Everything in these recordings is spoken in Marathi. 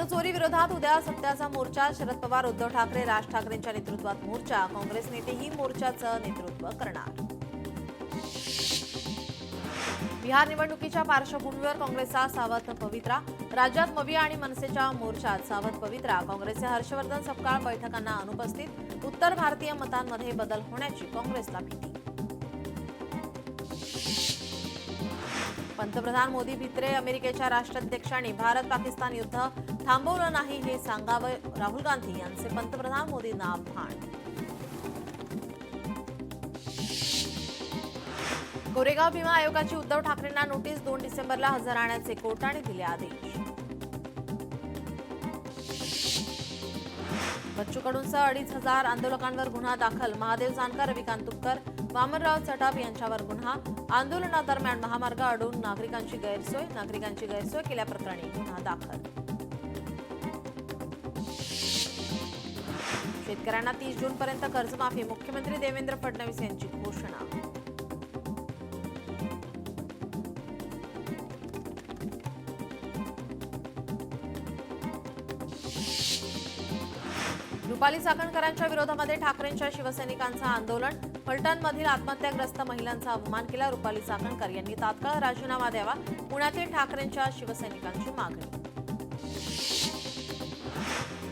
मतचोरी विरोधात उद्या सत्याचा मोर्चा. शरद पवार, उद्धव ठाकरे, राज ठाकरेंच्या नेतृत्वात मोर्चा. काँग्रेस नेतेही मोर्चाचं नेतृत्व करणार. बिहार निवडणुकीच्या पार्श्वभूमीवर काँग्रेसचा सावध पवित्रा. राज्यात मविया आणि मनसेच्या मोर्चात सावध पवित्रा. काँग्रेसचे हर्षवर्धन सपकाळ बैठकांना अनुपस्थित. उत्तर भारतीय मतांमध्ये बदल होण्याची काँग्रेसला भीती. पंतप्रधान मोदी भित्रे. अमेरिकेच्या राष्ट्राध्यक्षांनी भारत पाकिस्तान युद्ध थांबवलं नाही हे सांगावं. राहुल गांधी यांचे पंतप्रधान मोदींना आव्हान. कोरेगाव भीमा आयोगाची उद्धव ठाकरेंना नोटीस. 2 डिसेंबरला हजर राहण्याचे कोर्टाने दिले आदेश. बच्चू कडूंसह 2,500 आंदोलकांवर गुन्हा दाखल. महादेव जानकर, रविकांत तुपकर, वामनराव चटाप यांच्यावर गुन्हा. आंदोलनादरम्यान महामार्ग अडवून नागरिकांची गैरसोय केल्याप्रकरणी गुन्हा दाखल. शेतकऱ्यांना 30 जूनपर्यंत कर्जमाफी. मुख्यमंत्री देवेंद्र फडणवीस यांची घोषणा. रुपाली चाकणकरांच्या विरोधामध्ये ठाकरेंच्या शिवसैनिकांचं आंदोलन. फलटणमधील आत्महत्याग्रस्त महिलांचा अपमान केला. रुपाली चाकणकर यांनी तात्काळ राजीनामा द्यावा. पुण्यातील ठाकरेंच्या शिवसैनिकांची मागणी.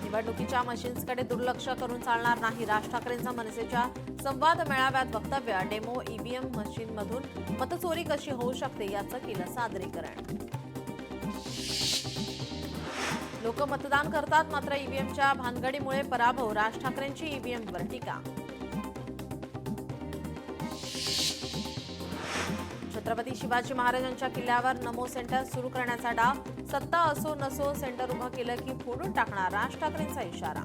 निवडणुकीच्या मशीन्सकडे दुर्लक्ष करून चालणार नाही. राज ठाकरेंचा मनसेच्या संवाद मेळाव्यात वक्तव्य. डेमो ईव्हीएम मशीनमधून मतचोरी कशी होऊ शकते याचं केलं सादरीकरण. लोक मतदान करतात मात्र ईव्हीएमच्या भानगडीमुळे पराभव. राज ठाकरेंची ईव्हीएमवर टीका. छत्रपती शिवाजी महाराजांच्या किल्ल्यावर नमो सेंटर सुरू करण्याचा डाव. सत्ता असो नसो सेंटर उभं केलं की फोडून टाकणार. राज ठाकरेंचा इशारा.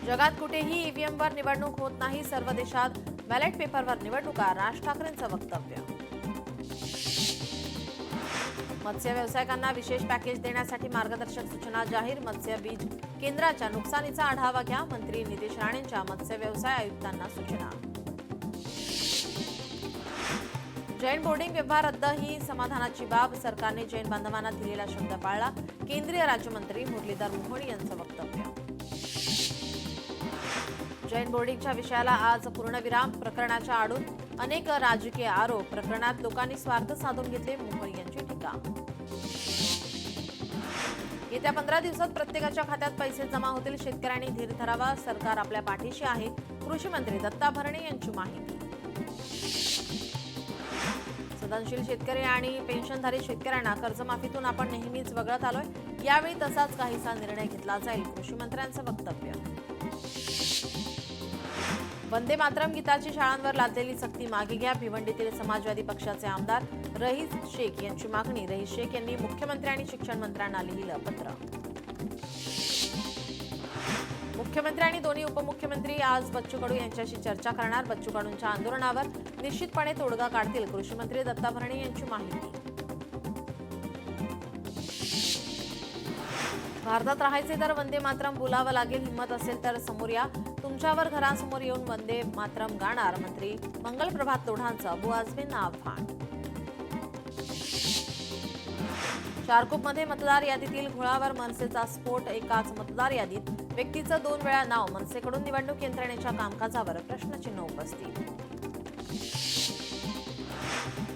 जगात कुठेही ईव्हीएमवर निवडणूक होत नाही. सर्व देशात बॅलेट पेपरवर निवडणुका. राज ठाकरेंचं वक्तव्य. मत्स्य व्यावसायिकांना विशेष पॅकेज देण्यासाठी मार्गदर्शक सूचना जाहीर. मत्स्य बीज केंद्राच्या नुकसानीचा आढावा घ्या. मंत्री नितेश राणेंच्या मत्स्य व्यवसाय आयुक्तांना सूचना. जैन बोर्डिंग व्यवहार रद्द ही समाधानाची बाब. सरकारने जैन बांधवांना दिलेला शब्द पाळला. केंद्रीय राज्यमंत्री मुरलीधर मोहोळ यांचं वक्तव्य. जैन बोर्डिंगच्या विषयाला आज पूर्णविराम. प्रकरणाच्या आडून अनेक राजकीय आरोप. प्रकरणात लोकांनी स्वार्थ साधून घेतले. मोहोळ यांची टीका. येत्या 15 दिवसात प्रत्येकाच्या खात्यात पैसे जमा होतील. शेतकऱ्यांनी धीर धरावा. सरकार आपल्या पाठीशी आहे. कृषी मंत्री दत्ता भरणे यांची माहिती. सदनशील शेतकरी आणि पेन्शनधारी शेतकऱ्यांना कर्जमाफीतून आपण नेहमीच वगळत आलोय. यावेळी तसाच काहीसा निर्णय घेतला जाईल. कृषी मंत्र्यांचं वक्तव्य. वंदे मातरम गीताची शाळांवर लादलेली सक्ती मागे घ्या. भिवंडीतील समाजवादी पक्षाचे आमदार रईस शेख यांची मागणी. रईस शेख यांनी मुख्यमंत्री आणि शिक्षण मंत्र्यांना लिहिलं पत्र. मुख्यमंत्री आणि दोन्ही उपमुख्यमंत्री आज बच्चू कडू यांच्याशी चर्चा करणार. बच्चू कडूंच्या आंदोलनावर निश्चितपणे तोडगा काढतील. कृषी मंत्री दत्ता भरणे यांची माहिती. भारतात राहायचे तर वंदे मातरम बोलावं लागेल. हिंमत असेल तर समोर या. तुमच्यावर घरासमोर येऊन वंदे मातरम गाणार. मंत्री मंगलप्रभात लोढांचं अबू आझमींना आव्हान. चारकोपमध्ये मतदार यादीतील घोळावर मनसेचा स्फोट. एकाच मतदार यादीत व्यक्तीचं 2 वेळा नाव. मनसेकडून निवडणूक यंत्रणेच्या कामकाजावर प्रश्नचिन्ह उपस्थित.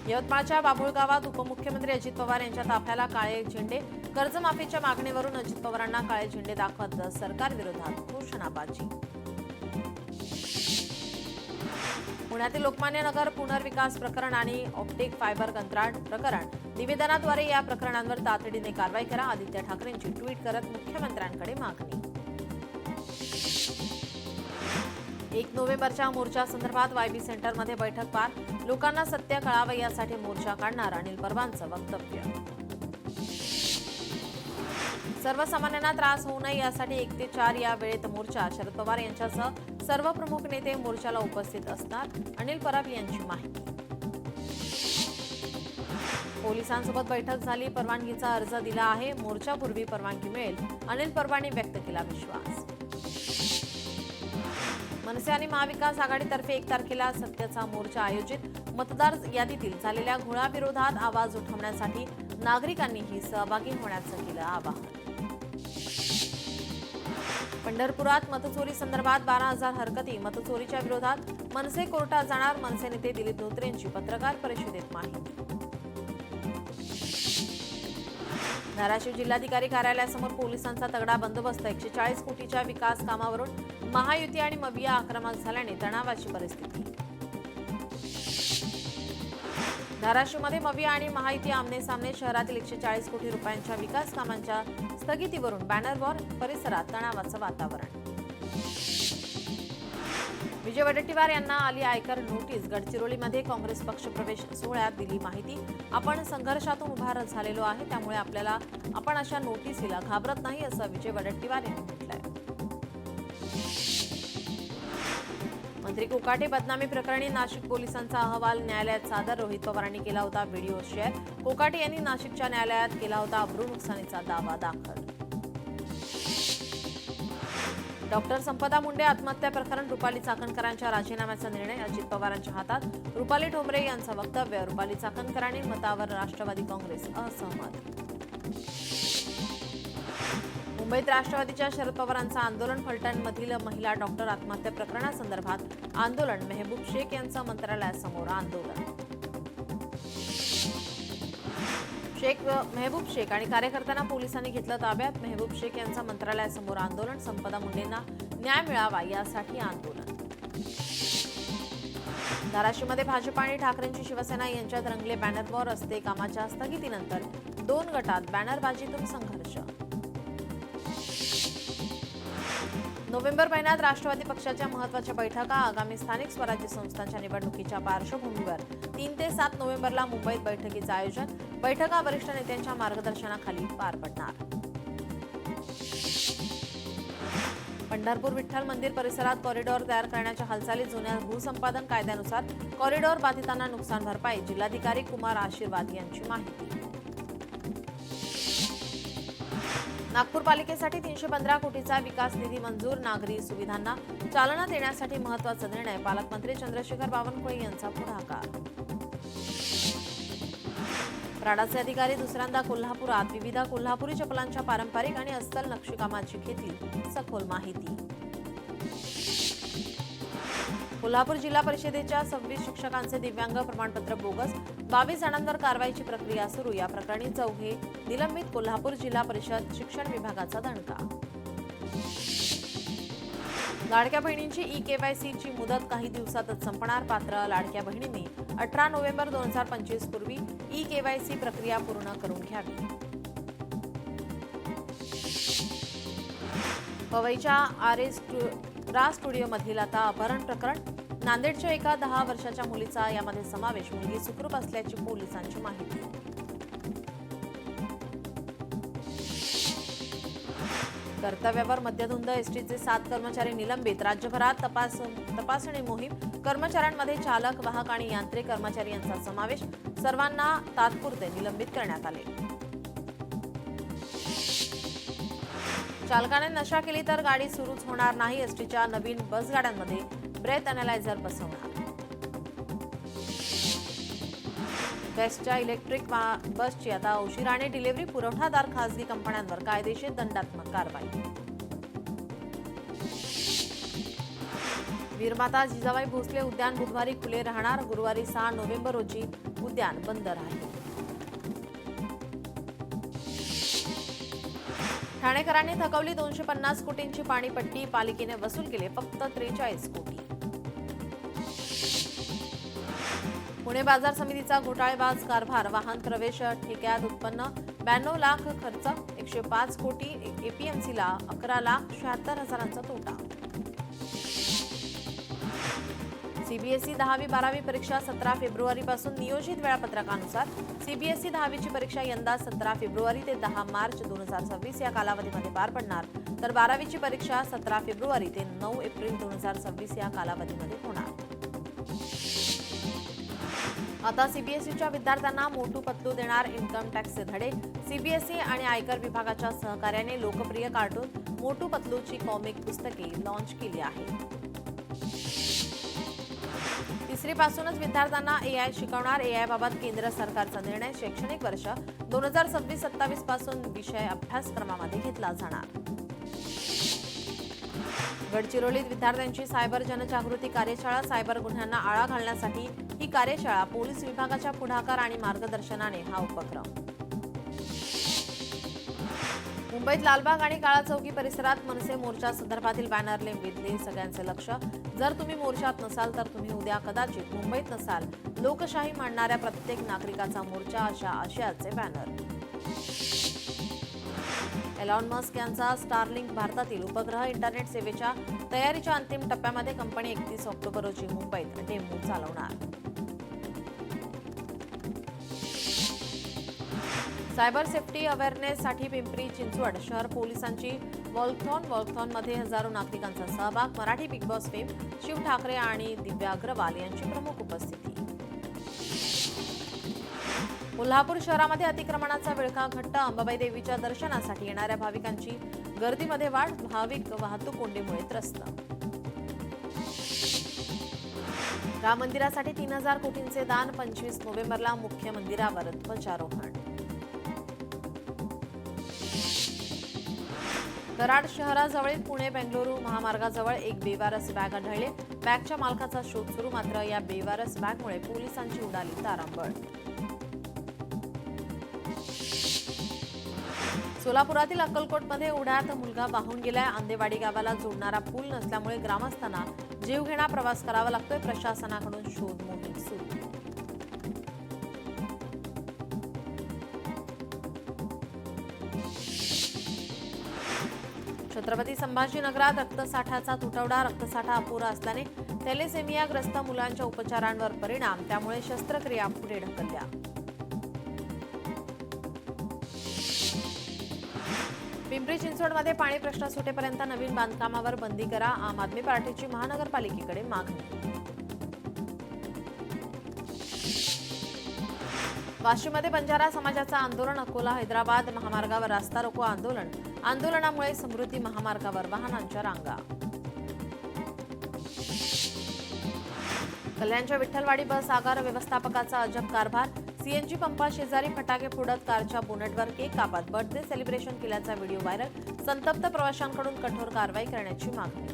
यवतमाळच्या बाभुळगावात उपमुख्यमंत्री अजित पवार यांच्या ताफ्याला काळे झेंडे. कर्जमाफीच्या मागणीवरून अजित पवारांना काळे झेंडे दाखवत सरकारविरोधात घोषणाबाजी. पुण्यातील लोकमान्य नगर पुनर्विकास प्रकरण आणि ऑप्टिक फायबर कंत्राट प्रकरण. निवेदनाद्वारे या प्रकरणांवर तातडीने कारवाई करा. आदित्य ठाकरेंची ट्विट करत मुख्यमंत्र्यांकडे मागणी. 1 नोव्हेंबरच्या मोर्चासंदर्भात वायबी सेंटरमध्ये बैठक पार. लोकांना सत्य कळावं यासाठी मोर्चा काढणार. अनिल परबांचं वक्तव्य. सर्वसामान्यांना त्रास होऊ नये यासाठी 1 ते 4 या वेळेत मोर्चा. शरद पवार यांच्यासह सर्व प्रमुख नेते मोर्चाला उपस्थित असणार. अनिल परब यांची माहिती. पोलिसांसोबत बैठक झाली. परवानगीचा अर्ज दिला आहे. मोर्चापूर्वी परवानगी मिळेल. अनिल परबांनी व्यक्त केला विश्वास. मनसे आणि महाविकास आघाडीतर्फे 1 तारखेला सत्याचा मोर्चा आयोजित. मतदार यादीतील झालेल्या घोळाविरोधात आवाज उठवण्यासाठी नागरिकांनीही सहभागी होण्याचं केलं आवाहन. पंढरपुरात मतचोरी संदर्भात 12,000 हरकती. मतचोरीच्या विरोधात मनसे कोर्टात जाणार. मनसे नेते दिलीप धोत्रेंची पत्रकार परिषदेत माहिती. धाराशिव जिल्हाधिकारी कार्यालयासमोर पोलिसांचा तगडा बंदोबस्त. 140 कोटीच्या विकास कामावरून महायुती आणि मविया आक्रमक झाल्याने तणावाची परिस्थिती. धाराशिवमध्ये मविया आणि महायुती आमने सामने. शहरातील 140 कोटी रुपयांच्या विकास कामांच्या स्थगितीवरून बॅनर वॉर. परिसरात तणावाचं वातावरण. विजय वडेट्टीवार यांना आली आयकर नोटीस. गडचिरोलीमध्ये काँग्रेस पक्ष प्रवेश सोहळ्यात दिली माहिती. आपण संघर्षातून उभार झालेलो आहे, त्यामुळे आपण अशा नोटीसीला घाबरत नाही, असं विजय वडेट्टीवार यांनी म्हटलंय. मंत्री कोकाटे बदनामी प्रकरणी नाशिक पोलिसांचा अहवाल न्यायालयात सादर. रोहित पवारांनी केला होता व्हिडिओ शेअर. कोकाटे यांनी नाशिकच्या न्यायालयात केला होता अब्रू नुकसानीचा दावा दाखल. डॉक्टर संपदा मुंडे आत्महत्या प्रकरण. रुपाली चाकणकरांच्या राजीनाम्याचा निर्णय अजित पवारांच्या हातात. रुपाली ठोंबरे यांचं वक्तव्य. रुपाली चाकणकरांनी मतावर राष्ट्रवादी काँग्रेस असहमत. मुंबईत राष्ट्रवादीच्या शरद पवारांचं आंदोलन. फलटणमधील महिला डॉक्टर आत्महत्या प्रकरणासंदर्भात आंदोलन. मेहबूब शेख यांचं मंत्रालयासमोर आंदोलन. मेहबूब शेख आणि कार्यकर्त्यांना पोलिसांनी घेतलं ताब्यात. मेहबूब शेख यांचं मंत्रालयासमोर आंदोलन. संपदा मुंडेंना न्याय मिळावा यासाठी आंदोलन. धाराशिवमध्ये भाजप आणि ठाकरेंची शिवसेना यांच्यात रंगले बॅनर वॉर. रस्ते कामाच्या स्थगितीनंतर 2 गटात बॅनरबाजीतून संघर्ष. नोव्हेंबर महिन्यात राष्ट्रवादी पक्षाच्या महत्त्वाच्या बैठका. आगामी स्थानिक स्वराज्य संस्थांच्या निवडणुकीच्या पार्श्वभूमीवर 3 ते 7 नोव्हेंबरला मुंबईत बैठकीचं आयोजन. बैठका वरिष्ठ नेत्यांच्या मार्गदर्शनाखाली पार पडणार. पंढरपूर विठ्ठल मंदिर परिसरात कॉरिडॉर तयार करण्याच्या हालचाली. जुन्या भूसंपादन कायद्यानुसार कॉरिडॉर बाधितांना नुकसान भरपाई. जिल्हाधिकारी कुमार आशीर्वाद यांची माहिती. नागपूर पालिकेसाठी 315 कोटीचा विकास निधी मंजूर. नागरी सुविधांना चालना देण्यासाठी महत्त्वाचा निर्णय. पालकमंत्री चंद्रशेखर बावनकुळे यांचा पुढाकार. प्राडाचे अधिकारी दुसऱ्यांदा कोल्हापुरात. विविध कोल्हापुरी चपलांच्या पारंपरिक आणि अस्सल नक्षीकामाची घेतली सखोल माहिती. कोल्हापूर जिल्हा परिषदेच्या 26 शिक्षकांचे दिव्यांग प्रमाणपत्र बोगस. 22 जणांवर कारवाईची प्रक्रिया सुरू. या प्रकरणी चौघे निलंबित. कोल्हापूर जिल्हा परिषद शिक्षण विभागाचा दणका. लाडक्या बहिणींची ई-केवायसीची मुदत काही दिवसातच संपणार. पात्र लाडक्या बहिणींनी 18 नोव्हेंबर 2025 पूर्वी ई-केवायसी प्रक्रिया पूर्ण करून घ्यावी. पवईच्या रा स्टुडिओमधील आता अपहरण प्रकरण. नांदेडच्या एका 10 वर्षाच्या मुलीचा यामध्ये समावेश. मुलगी सुखरूप असल्याची पोलिसांची माहिती. कर्तव्यावर मद्यधुंद. एसटीचे 7 कर्मचारी निलंबित. राज्यभरात तपासणी मोहीम. कर्मचाऱ्यांमध्ये चालक, वाहक आणि यांत्रिक कर्मचारी यांचा समावेश. सर्वांना तात्पुरते निलंबित करण्यात आले. चालकाने नशा केली तर गाडी सुरूच होणार नाही. एसटीच्या नवीन बसगाड्यांमध्ये ब्रेथ अॅनालायझर बसवणार. बेस्टच्या इलेक्ट्रिक बसची आता उशिराने डिलिव्हरी. पुरवठादार खासगी कंपन्यांवर कायदेशीर दंडात्मक कारवाई. वीरमाता जिजाबाई भोसले उद्यान बुधवारी खुले राहणार. गुरुवारी 6 नोव्हेंबर रोजी उद्यान बंद राहील. ठाणेकरांनी थकवली 250 कोटींची पाणीपट्टी. पालिकेने वसूल केले फक्त 43 कोटी. पुणे बाजार समितीचा घोटाळेबाज कारभार. वाहन प्रवेश ठेक्यात उत्पन्न 92 लाख खर्च. 105 कोटी. एपीएमसीला 11,76,000 तोटा. सीबीएसई 10वी-12वी परीक्षा 17 फेब्रुवारीपासून नियोजित वेळापत्रकानुसार. सीबीएसई 10वीची परीक्षा यंदा 17 फेब्रुवारी ते 10 मार्च 2026 या कालावधीमध्ये पार पडणार. तर 12वीची परीक्षा 17 फेब्रुवारी ते 9 एप्रिल 2026 या कालावधीमध्ये होणार. आता सीबीएसईच्या विद्यार्थ्यांना मोटू पतलू देणार इन्कम टॅक्सचे धडे. सीबीएसई आणि आयकर विभागाच्या सहकार्याने लोकप्रिय कार्टून मोटू पतलूची कॉमिक पुस्तके लॉन्च केली आहेत. तिसरीपासूनच विद्यार्थ्यांना एआय शिकवणार. एआय बाबत केंद्र सरकारचा निर्णय. शैक्षणिक वर्ष 2026-27 पासून विषय अभ्यासक्रमामध्ये घेतला जाणार. गडचिरोलीत विद्यार्थ्यांची सायबर जनजागृती कार्यशाळा. सायबर गुन्ह्यांना आळा घालण्यासाठी ही कार्यशाळा. पोलीस विभागाच्या पुढाकार आणि मार्गदर्शनाने हा उपक्रम. मुंबईत लालबाग आणि काळा चौकी परिसरात मनसे मोर्चा संदर्भातील बॅनरने वेधले सगळ्यांचे लक्ष. जर तुम्ही मोर्चात नसाल तर तुम्ही उद्या कदाचित मुंबईत नसाल. लोकशाही मांडणाऱ्या प्रत्येक नागरिकाचा मोर्चा, अशा आशयाचे बॅनर. एलॉन मस्क यांचा स्टारलिंक भारतातील उपग्रह इंटरनेट सेवेच्या तयारीच्या अंतिम टप्प्यामध्ये. कंपनी 31 ऑक्टोबर रोजी मुंबईत डेमो चालवणार. सायबर सेफ्टी अवेअरनेससाठी पिंपरी चिंचवड शहर पोलिसांची वॉलथॉनमध्ये हजारो नागरिकांचा सहभाग. Marathi Bigg Boss fame Shiv Thackeray आणि दिव्या अग्रवाल यांची प्रमुख उपस्थिती. कोल्हापूर शहरामध्ये अतिक्रमणाचा विळखा घट्ट. अंबाबाई देवीच्या दर्शनासाठी येणाऱ्या भाविकांची गर्दीमध्ये वाढ. भाविक वाहतूक कोंडीमुळे त्रस्त. राम मंदिरासाठी 3000 कोटींचे दान. 25 नोव्हेंबरला मुख्य मंदिरावर ध्वजारोहण. कराड शहराजवळील पुणे बेंगळुरू महामार्गाजवळ एक बेवारस बॅग आढळली. बॅगच्या मालकाचा शोध सुरू. मात्र या बेवारस बॅगमुळे पोलिसांची उडाली तारांबळ. सोलापुरातील अक्कलकोटमध्ये ओढ्यात मुलगा वाहून गेलाय. आंदेवाडी गावाला जोडणारा पूल नसल्यामुळे ग्रामस्थांना जीवघेणा प्रवास करावा लागतोय. प्रशासनाकडून शोध मोहीम सुरू. छत्रपती संभाजीनगरात रक्तसाठ्याचा तुटवडा. रक्तसाठा अपुरा असल्याने थॅलेसेमियाग्रस्त मुलांच्या उपचारांवर परिणाम. त्यामुळे शस्त्रक्रिया पुढे ढकलल्या. पिंपरी चिंचवडमध्ये पाणी प्रश्न सुटेपर्यंत नवीन बांधकामावर बंदी करा. आम आदमी पार्टीची महानगरपालिकेकडे मागणी. वाशीमध्ये बंजारा समाजाचं आंदोलन. अकोला हैदराबाद महामार्गावर रास्ता रोको आंदोलन. आंदोलनामुळे समृद्धी महामार्गावर वाहनांच्या रांगा. कल्याणच्या विठ्ठलवाडी बस आगार व्यवस्थापकाचा अजब कारभार. सीएनजी पंपा शेजारी फटाके फोडत कारच्या बोनेटवर केक कापत बर्थडे सेलिब्रेशन केल्याचा व्हिडिओ व्हायरल. संतप्त प्रवाशांकडून कठोर कारवाई करण्याची मागणी.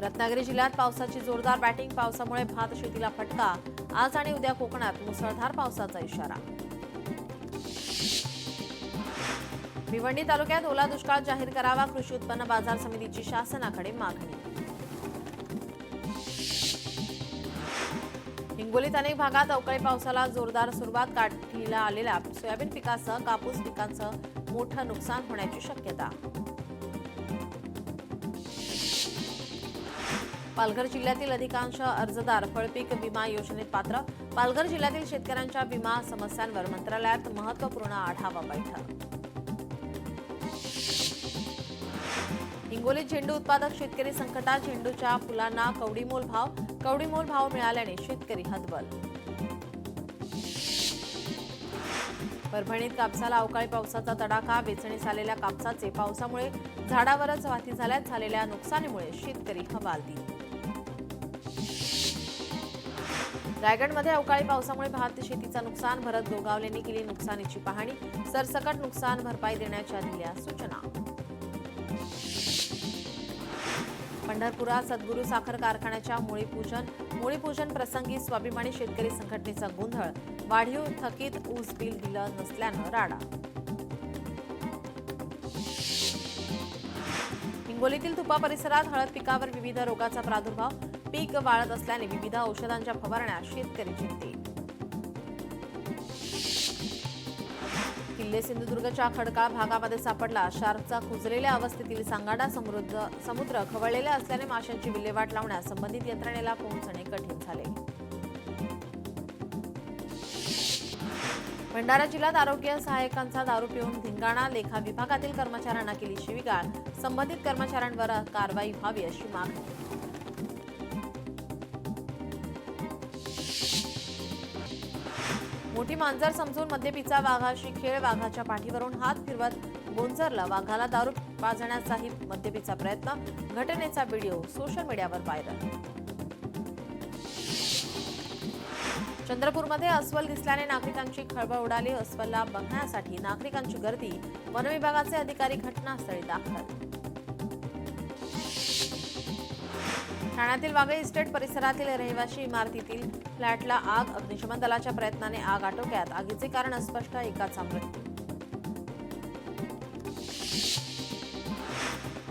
रत्नागिरी जिल्ह्यात पावसाची जोरदार बॅटिंग. पावसामुळे भात शेतीला फटका. आज आणि उद्या कोकणात मुसळधार पावसाचा इशारा. भिवंडी तालुक्यात ओला दुष्काळ जाहीर करावा. कृषी उत्पन्न बाजार समितीची शासनाकडे मागणी. हिंगोलीत अनेक भागात अवकाळी पावसाला जोरदार सुरुवात. काठीला आलेल्या सोयाबीन पिकासह कापूस पिकांचं मोठं नुकसान होण्याची शक्यता. पालघर जिल्ह्यातील अधिकांश अर्जदार फळपीक विमा योजनेत पात्र. पालघर जिल्ह्यातील शेतकऱ्यांच्या विमा समस्यांवर मंत्रालयात महत्त्वपूर्ण आढावा बैठक. हिंगोलीत झेंडू उत्पादक शेतकरी संकटात. झेंडूच्या फुलांना कवडीमोल भाव. कवडीमोल भाव मिळाल्याने शेतकरी हतबल. परभणीत कापसाला अवकाळी पावसाचा तडाखा. वेचणीस आलेल्या कापसाचे पावसामुळे झाडावरच वाहती झाल्यात. झालेल्या नुकसानीमुळे शेतकरी हवालदिल. रायगडमध्ये अवकाळी पावसामुळे भात शेतीचं नुकसान. भरत गोगावलेंनी केली नुकसानीची पाहणी. सरसकट नुकसान भरपाई देण्याच्या दिल्या सूचना. पंढरपुरात सद्गुरू साखर कारखान्याच्या मूळीपूजन प्रसंगी स्वाभिमानी शेतकरी संघटनेचा गोंधळ. वाढीव थकीत ऊस बिल दिलं नसल्यानं राडा. हिंगोलीतील तुपा परिसरात हळद पिकावर विविध रोगाचा प्रादुर्भाव. पीक वाळत असल्याने विविध औषधांच्या फवारण्या. शेतकरी चिंतेत. किल्ले सिंधुदुर्गच्या खडकाळ भागामध्ये सापडला शार्कचा कुजलेल्या अवस्थेतील सांगाडा. समुद्र खवळलेला असल्याने माशांची विल्हेवाट लावण्यास संबंधित यंत्रणेला पोहोचणे कठीण झाले. भंडारा जिल्ह्यात आरोग्य सहाय्यकांचा दारू पिऊन धिंगाणा. लेखा विभागातील कर्मचाऱ्यांना केली शिवीगाळ. संबंधित कर्मचाऱ्यांवर कारवाई व्हावी अशी मागणी. मोठी मांजर समजून मद्यपीचा वाघाशी खेळ. वाघाच्या पाठीवरून हात फिरवत गोंजरला. वाघाला दारू पाजण्याचाही मद्यपीचा प्रयत्न, घटनेचा व्हिडिओ सोशल मीडियावर व्हायरल. चंद्रपूरमध्ये अस्वल दिसल्याने नागरिकांची खळबळ उडाली. अस्वलला बघण्यासाठी नागरिकांची गर्दी, वनविभागाचे अधिकारी घटनास्थळी दाखल. ठाण्यातील वागळे इस्टेट परिसरातील रहिवासी इमारतीतील फ्लॅटला आग, अग्निशमन दलाच्या प्रयत्नाने आग आटोक्यात. आगीचे कारण अस्पष्ट, एकाचा मृत्यू.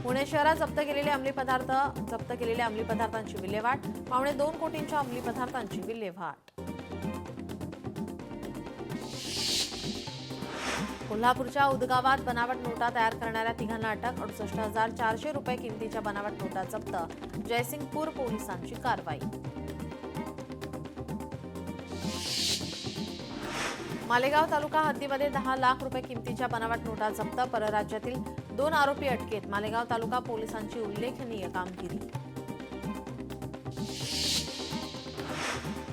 पुणे शहरात जप्त केलेले अंमली पदार्थांची विल्हेवाट, 1.2 कोटींच्या अंमली पदार्थांची विल्हेवाट. कोल्हापूरच्या उदगावात बनावट नोटा तयार करणाऱ्या तिघांना अटक, 68,400 रुपये किमतीच्या बनावट नोटा जप्त. जयसिंगपूर पोलिसांची कारवाई. मालेगाव तालुका हद्दीमध्ये 10 लाख रुपये किमतीच्या बनावट नोटा जप्त. परराज्यातील 2 आरोपी अटकेत. मालेगाव तालुका पोलिसांची उल्लेखनीय कामगिरी.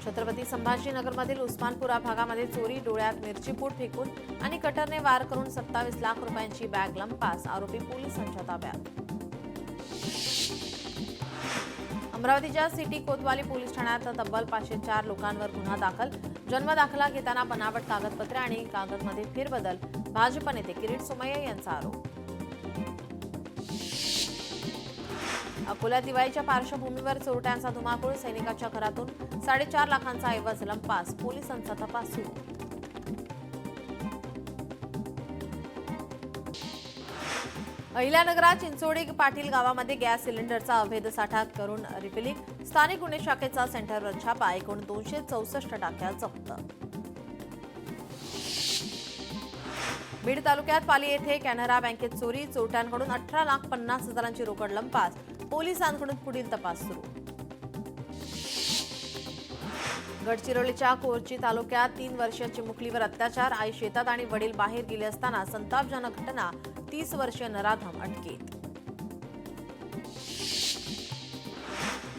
छत्रपती संभाजीनगरमधील उस्मानपुरा भागामध्ये चोरी, डोळ्यात मिरचीपूड फेकून आणि कटरने वार करून 27 लाख रुपयांची बॅग लंपास. आरोपी पोलिसांच्या ताब्यात. अमरावतीच्या सिटी कोतवाली पोलीस ठाण्यात तब्बल 504 लोकांवर गुन्हा दाखल. जन्मदाखला घेताना बनावट कागदपत्रे आणि कागदमध्ये फेरबदल. भाजप नेते किरीट सोमय्या यांचा आरोप. अकोला दिवाळीच्या पार्श्वभूमीवर चोरट्यांचा धुमाकूळ. सैनिकाच्या घरातून 4.5 लाखांचा ऐवज लंपास. पोलिसांचा तपास सुरू. अहिल्यानगरात चिंचोडी पाटील गावामध्ये गॅस सिलेंडरचा अवैध साठा करून रिफिलिंग. स्थानिक गुन्हे शाखेचा सेंटरवर छापा. एकूण 264 टाक्या जप्त. बीड तालुक्यात पाली येथे कॅनरा बँकेत चोरी. चोरट्यांकडून 18,50,000ची रोकड लंपास. पोलिसांकडून पुढील तपास सुरू. गडचिरोलीच्या कोरची तालुक्यात 3 वर्षीय चिमुकलीवर अत्याचार. आई शेतात आणि वडील बाहेर गेले असताना संतापजनक घटना. 30 वर्षीय नराधम अटकेत.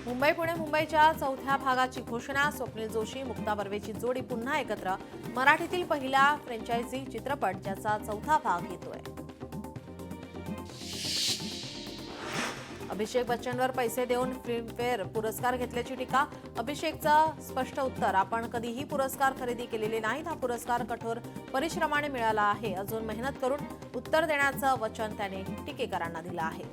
मुंबई पुणे मुंबईच्या 4थ्या भागाची घोषणा. स्वप्नील जोशी मुक्ता बर्वेची जोडी पुन्हा एकत्र. मराठीतील पहिला फ्रँचायझी चित्रपट ज्याचा 4था भाग येतोय. अभिषेक बच्चनवर पैसे देऊन फिल्मफेअर पुरस्कार घेतल्याची टीका. अभिषेकचं स्पष्ट उत्तर, आपण कधीही पुरस्कार खरेदी केलेले नाहीत. हा पुरस्कार कठोर परिश्रमाने मिळाला आहे. अजून मेहनत करून उत्तर देण्याचं वचन त्याने टीकेकरांना दिलं आहे.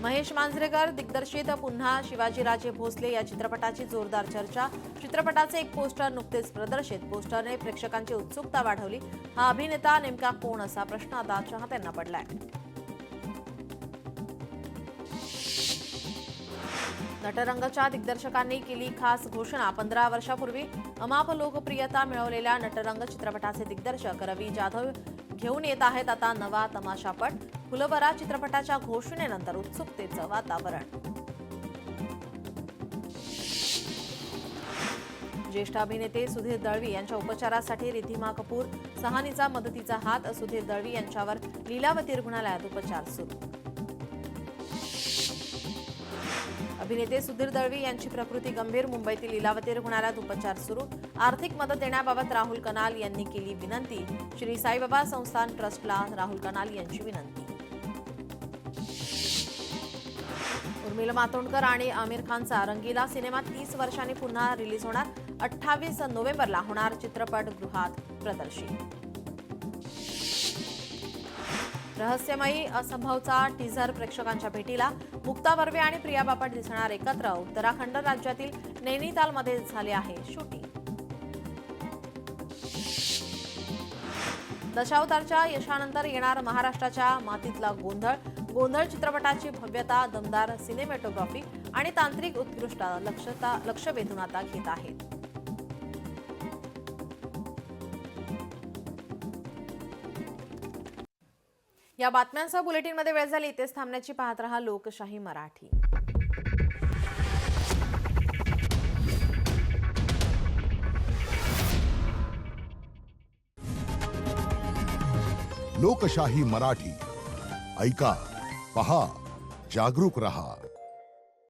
महेश मांजरेकर दिग्दर्शित पुन्हा शिवाजीराजे भोसले या चित्रपटाची जोरदार चर्चा. चित्रपटाचे एक पोस्टर नुकतेच प्रदर्शित. पोस्टरने प्रेक्षकांची उत्सुकता वाढवली. हा अभिनेता नेमका कोण असा प्रश्न आता चाहत्यांना पडलाय. नटरंगच्या दिग्दर्शकांनी केली खास घोषणा. 15 वर्षापूर्वी अमाप लोकप्रियता मिळवलेल्या नटरंग चित्रपटाचे दिग्दर्शक रवी जाधव घेऊन येत आहेत आता नवा तमाशापट. फुलबरा चित्रपटाच्या घोषणेनंतर उत्सुकतेचं वातावरण. ज्येष्ठ अभिनेते सुधीर दळवी यांच्या उपचारासाठी रिधिमा कपूर. सहानीचा मदतीचा हात. सुधीर दळवी यांच्यावर लीलावती रुग्णालयात उपचार सुरू. अभिनेते सुधीर दळवी यांची प्रकृती गंभीर. मुंबईतील लीलावती रुग्णालयात उपचार सुरू. आर्थिक मदत देण्याबाबत राहुल कनाल यांनी केली विनंती. श्री साईबाबा संस्थान ट्रस्टला राहुल कनाल यांची विनंती. उर्मिला मातोंडकर आणि आमिर खानचा रंगीला सिनेमा 30 वर्षांनी पुन्हा रिलीज होणार. 28 नोव्हेंबरला होणार चित्रपटगृहात प्रदर्शित. रहस्यमयी असंभवचा टीझर प्रेक्षकांच्या भेटीला. मुक्ता बर्वे आणि प्रिया बापट दिसणार एकत्र. उत्तराखंड राज्यातील नैनितालमध्ये झाले आहे शूटिंग. दशावतारच्या यशानंतर येणार महाराष्ट्राच्या मातीतला गोंधळ. गोंधळ चित्रपटाची भव्यता, दमदार सिनेमॅटोग्राफी आणि तांत्रिक उत्कृष्टता लक्ष वेधून आता घेत आहेत. या बातम्यांसह बुलेटिनमध्ये वेळ झाली. इथेच थांबण्याची. पाहत रहा लोकशाही मराठी. लोकशाही मराठी ऐका, पहा, जागरूक रहा.